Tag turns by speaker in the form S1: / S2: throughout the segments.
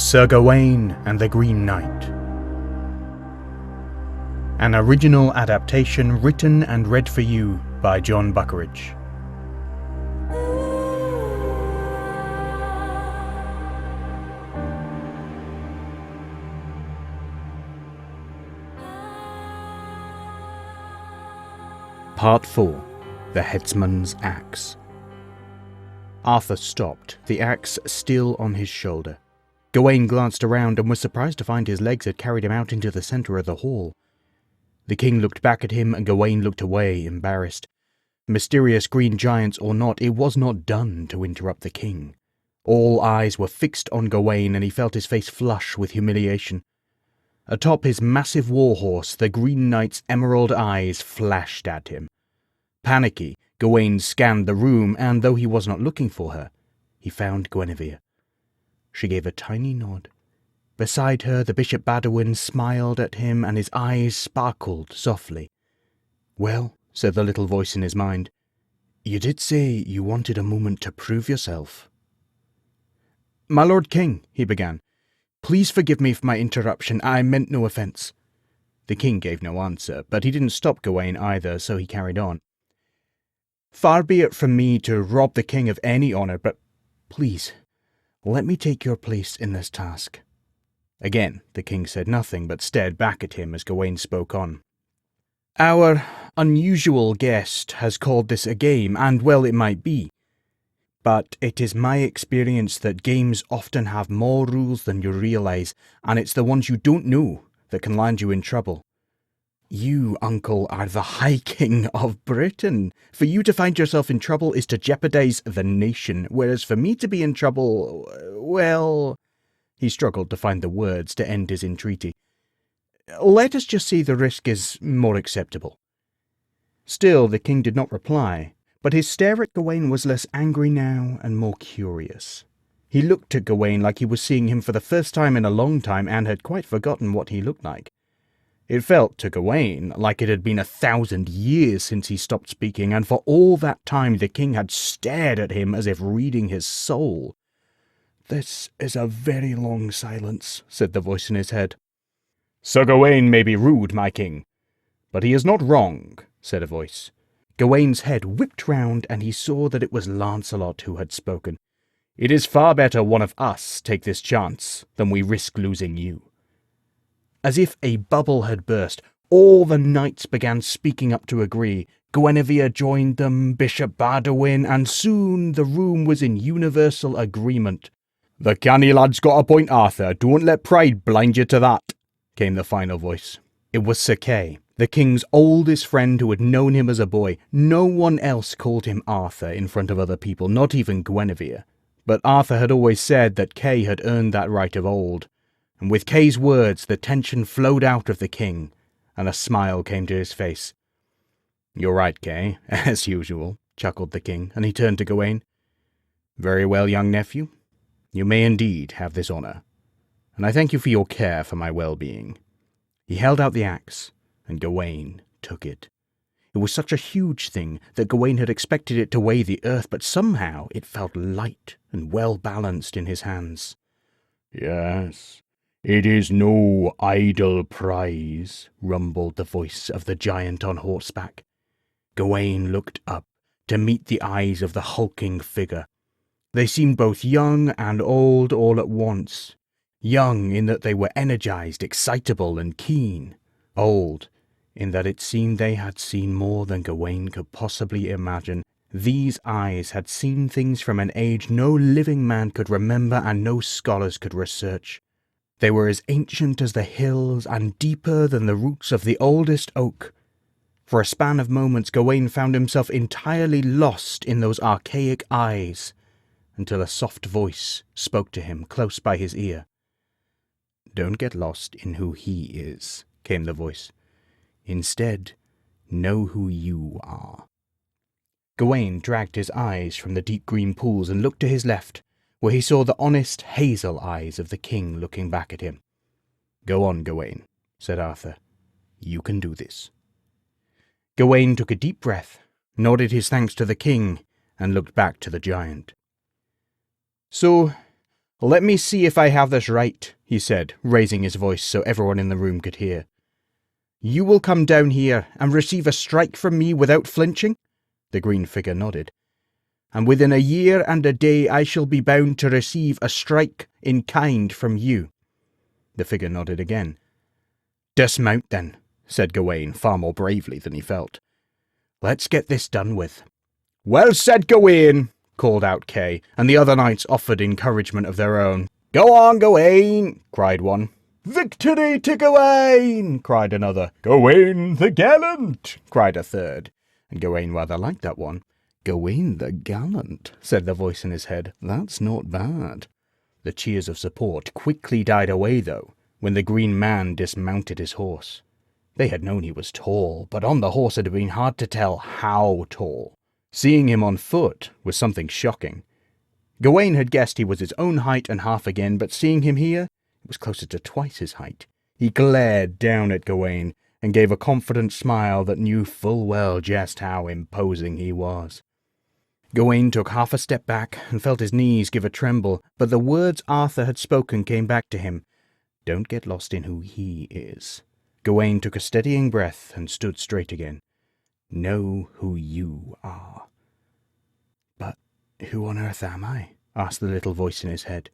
S1: Sir Gawain and the Green Knight. An original adaptation written and read for you by Jon Buckeridge. Part 4. The Headsman's Axe. Arthur stopped, the axe still on his shoulder. Gawain glanced around and was surprised to find his legs had carried him out into the centre of the hall. The king looked back at him and Gawain looked away, embarrassed. Mysterious green giants or not, it was not done to interrupt the king. All eyes were fixed on Gawain and he felt his face flush with humiliation. Atop his massive warhorse, the Green Knight's emerald eyes flashed at him. Panicky, Gawain scanned the room, and though he was not looking for her, he found Guinevere. She gave a tiny nod. Beside her, the Bishop Bedtime smiled at him, and his eyes sparkled softly. "Well," said the little voice in his mind, "you did say you wanted a moment to prove yourself." "My Lord King," he began, "please forgive me for my interruption. I meant no offence." The king gave no answer, but he didn't stop Gawain either, so he carried on. "Far be it from me to rob the king of any honour, but please, let me take your place in this task." Again, the king said nothing, but stared back at him as Gawain spoke on. "Our unusual guest has called this a game, and well it might be. But it is my experience that games often have more rules than you realise, and it's the ones you don't know that can land you in trouble. You, uncle, are the High King of Britain. For you to find yourself in trouble is to jeopardise the nation, whereas for me to be in trouble, well..." He struggled to find the words to end his entreaty. "Let us just say the risk is more acceptable." Still, the king did not reply, but his stare at Gawain was less angry now and more curious. He looked at Gawain like he was seeing him for the first time in a long time and had quite forgotten what he looked like. It felt to Gawain like it had been 1,000 years since he stopped speaking, and for all that time the king had stared at him as if reading his soul. "This is a very long silence," said the voice in his head. "Sir Gawain may be rude, my king, but he is not wrong," said a voice. Gawain's head whipped round, and he saw that it was Lancelot who had spoken. "It is far better one of us take this chance than we risk losing you." As if a bubble had burst, all the knights began speaking up to agree. Guinevere joined them, Bishop Bedtime, and soon the room was in universal agreement. "The canny lad's got a point, Arthur. Don't let pride blind you to that," came the final voice. It was Sir Kay, the king's oldest friend who had known him as a boy. No one else called him Arthur in front of other people, not even Guinevere. But Arthur had always said that Kay had earned that right of old. And with Kay's words, the tension flowed out of the king, and a smile came to his face. "You're right, Kay, as usual," chuckled the king, and he turned to Gawain. "Very well, young nephew. You may indeed have this honour, and I thank you for your care for my well-being." He held out the axe, and Gawain took it. It was such a huge thing that Gawain had expected it to weigh the earth, but somehow it felt light and well-balanced in his hands. "Yes, it is no idle prize," rumbled the voice of the giant on horseback. Gawain looked up to meet the eyes of the hulking figure. They seemed both young and old all at once. Young in that they were energized, excitable, and keen. Old in that it seemed they had seen more than Gawain could possibly imagine. These eyes had seen things from an age no living man could remember and no scholars could research. They were as ancient as the hills and deeper than the roots of the oldest oak. For a span of moments, Gawain found himself entirely lost in those archaic eyes, until a soft voice spoke to him close by his ear. "Don't get lost in who he is," came the voice. "Instead, know who you are." Gawain dragged his eyes from the deep green pools and looked to his left, where he saw the honest hazel eyes of the king looking back at him. "Go on, Gawain," said Arthur. "You can do this." Gawain took a deep breath, nodded his thanks to the king, and looked back to the giant. "So, "Let me see if I have this right," he said, raising his voice so everyone in the room could hear. "You will come down here and receive a strike from me without flinching?" The green figure nodded. "And within a year and a day I shall be bound to receive a strike in kind from you." The figure nodded again. "Dismount, then," said Gawain, far more bravely than he felt. "Let's get this done with." "Well said, Gawain," called out Kay, and the other knights offered encouragement of their own. "Go on, Gawain," cried one. "Victory to Gawain," cried another. "Gawain the gallant," cried a third. And Gawain rather liked that one. "Gawain the gallant," said the voice in his head. "That's not bad." The cheers of support quickly died away, though, when the green man dismounted his horse. They had known he was tall, but on the horse it had been hard to tell how tall. Seeing him on foot was something shocking. Gawain had guessed he was his own height and half again, but seeing him here, it was closer to twice his height. He glared down at Gawain and gave a confident smile that knew full well just how imposing he was. Gawain took half a step back and felt his knees give a tremble, but the words Arthur had spoken came back to him. Don't get lost in who he is. Gawain took a steadying breath and stood straight again. Know who you are. "But who on earth am I?" asked the little voice in his head.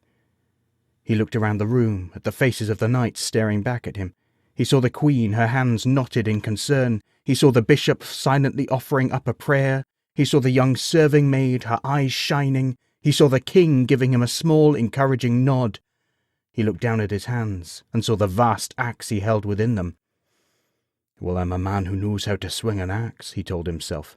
S1: He looked around the room, at the faces of the knights staring back at him. He saw the queen, her hands knotted in concern. He saw the bishop silently offering up a prayer. He saw the young serving maid, her eyes shining. He saw the king giving him a small, encouraging nod. He looked down at his hands and saw the vast axe he held within them. "Well, I'm a man who knows how to swing an axe," he told himself.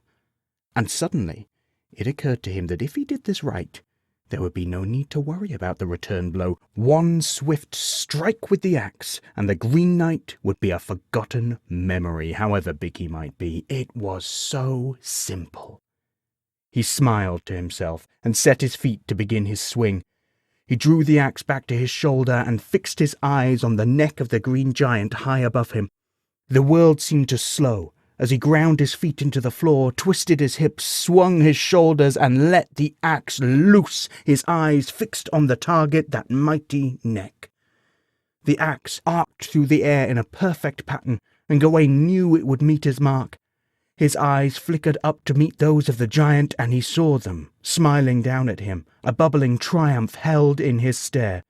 S1: And suddenly it occurred to him that if he did this right, there would be no need to worry about the return blow. One swift strike with the axe, and the Green Knight would be a forgotten memory, however big he might be. It was so simple. He smiled to himself and set his feet to begin his swing. He drew the axe back to his shoulder and fixed his eyes on the neck of the green giant high above him. The world seemed to slow as he ground his feet into the floor, twisted his hips, swung his shoulders, and let the axe loose, his eyes fixed on the target, that mighty neck. The axe arced through the air in a perfect pattern, and Gawain knew it would meet his mark. His eyes flickered up to meet those of the giant, and he saw them, smiling down at him, a bubbling triumph held in his stare.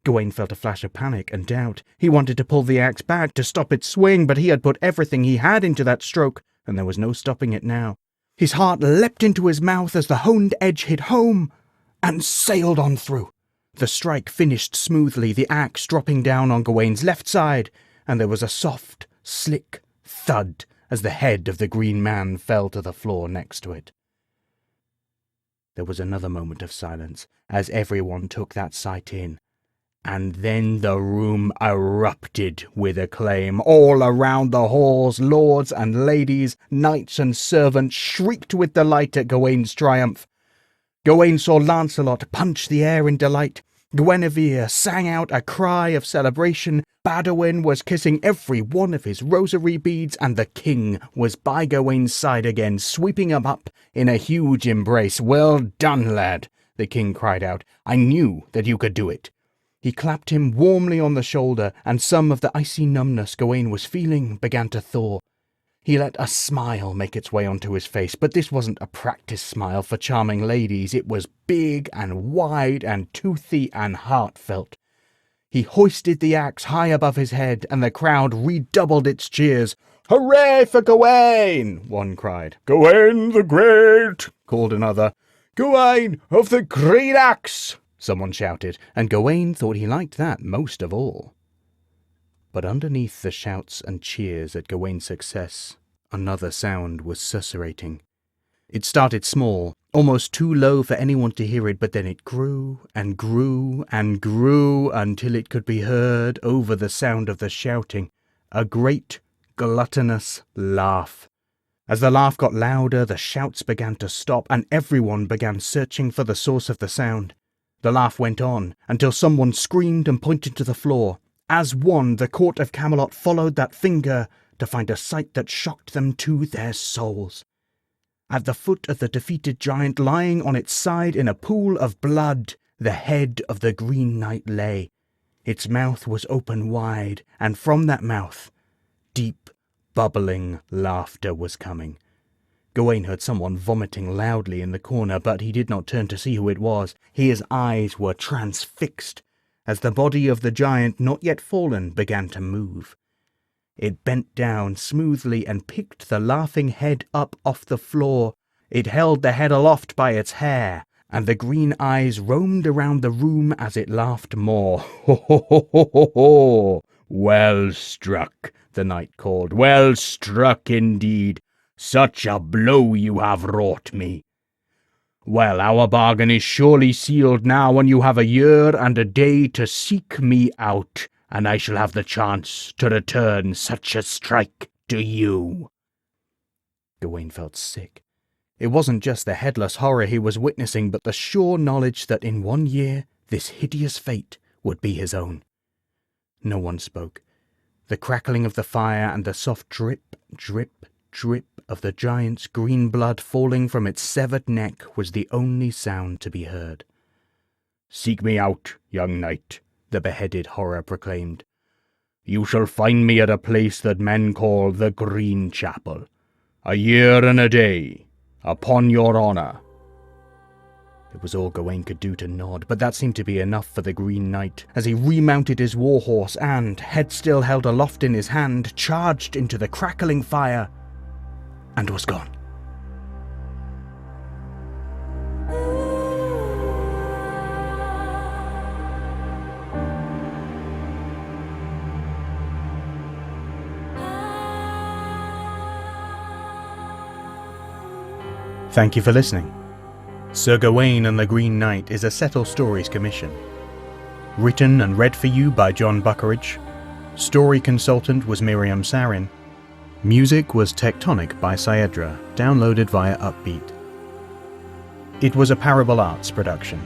S1: Gawain felt a flash of panic and doubt. He wanted to pull the axe back, to stop its swing, but he had put everything he had into that stroke, and there was no stopping it now. His heart leapt into his mouth as the honed edge hit home, and sailed on through. The strike finished smoothly, the axe dropping down on Gawain's left side, and there was a soft, slick thud as the head of the green man fell to the floor next to it. There was another moment of silence as everyone took that sight in. And then the room erupted with acclaim. All around the halls, lords and ladies, knights and servants shrieked with delight at Gawain's triumph. Gawain saw Lancelot punch the air in delight. Guinevere sang out a cry of celebration. Badawin was kissing every one of his rosary beads, and the king was by Gawain's side again, sweeping him up in a huge embrace. "Well done, lad," the king cried out. "I knew that you could do it." He clapped him warmly on the shoulder, and some of the icy numbness Gawain was feeling began to thaw. He let a smile make its way onto his face, but this wasn't a practice smile for charming ladies. It was big and wide and toothy and heartfelt. He hoisted the axe high above his head, and the crowd redoubled its cheers. "Hooray for Gawain!" one cried. "Gawain the Great!" called another. "Gawain of the Green Axe!" someone shouted, and Gawain thought he liked that most of all. But underneath the shouts and cheers at Gawain's success, another sound was susurrating. It started small, almost too low for anyone to hear it, but then it grew and grew and grew until it could be heard over the sound of the shouting. A great, gluttonous laugh. As the laugh got louder, the shouts began to stop, and everyone began searching for the source of the sound. The laugh went on, until someone screamed and pointed to the floor. As one, the court of Camelot followed that finger to find a sight that shocked them to their souls. At the foot of the defeated giant, lying on its side in a pool of blood, the head of the Green Knight lay. Its mouth was open wide, and from that mouth, deep, bubbling laughter was coming. Gawain heard someone vomiting loudly in the corner, but he did not turn to see who it was. His eyes were transfixed as the body of the giant, not yet fallen, began to move. It bent down smoothly and picked the laughing head up off the floor. It held the head aloft by its hair, and the green eyes roamed around the room as it laughed more. "Ho, ho, ho, ho, ho, ho! Well struck," the knight called. "Well struck indeed. Such a blow you have wrought me. Well, our bargain is surely sealed now, and you have a year and a day to seek me out, and I shall have the chance to return such a strike to you." Gawain felt sick. It wasn't just the headless horror he was witnessing, but the sure knowledge that in 1 year this hideous fate would be his own. No one spoke. The crackling of the fire and the soft drip, drip, drip of the giant's green blood falling from its severed neck was the only sound to be heard. "Seek me out, young knight," the beheaded horror proclaimed. "You shall find me at a place that men call the Green Chapel. A year and a day, upon your honour." It was all Gawain could do to nod, but that seemed to be enough for the Green Knight, as he remounted his warhorse and, head still held aloft in his hand, charged into the crackling fire and was gone. Thank you for listening. Sir Gawain and the Green Knight is a Settle Stories commission. Written and read for you by Jon Buckeridge. Story consultant was Miriam Sarin. Music was Tectonic by Saedra, downloaded via Uppbeat. It was a Parable Arts production.